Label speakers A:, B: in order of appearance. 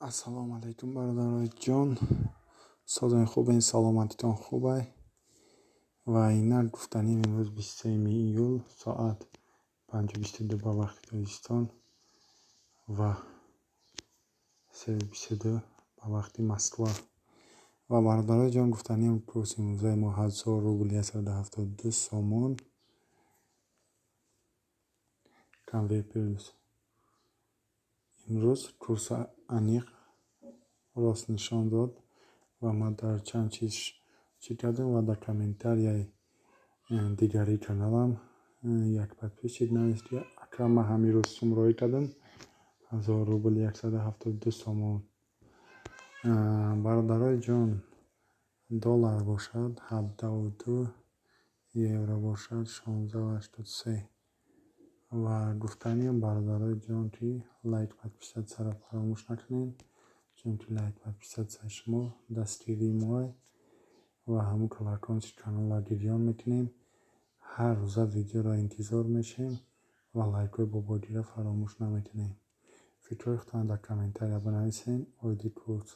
A: ассалому алайкум бародарои ҷон, созони хубен, саломатитон хубай? Ва инак гуфтанӣ имрӯз 23 июл соат 5:22 ба вақти тоҷикистон ва 3:22 ба вақти Москва. Ва бародарои ҷон, гуфтанӣ курси имрӯзаи мо 1000 рубл 172 сомон конверт. имрӯз курса аниқ рост нишон дод ва ма дар чанд чӣ кардам ва дар комментарияи дигари каналам як подписчик навист ки акрам ма ҳамин сумроӣ кардам 1000 рубл 172 сомон. Бародарои ҷон, доллар бошад 72, евро бошад 16.83. ва гуфтаниам бародарои ҷон ки лайк подписатсияро фаромӯш накунед, чунки лайк подписатсияи шумо дастгирии моe ва ҳамун колокольчик каналро гирён мекунем. ҳар рӯза видеоро интизор мешем ва лайкҳои бобогиро фаромӯш намекунем. фикрҳои худтонро дар комментария бинависен. Ойди курс.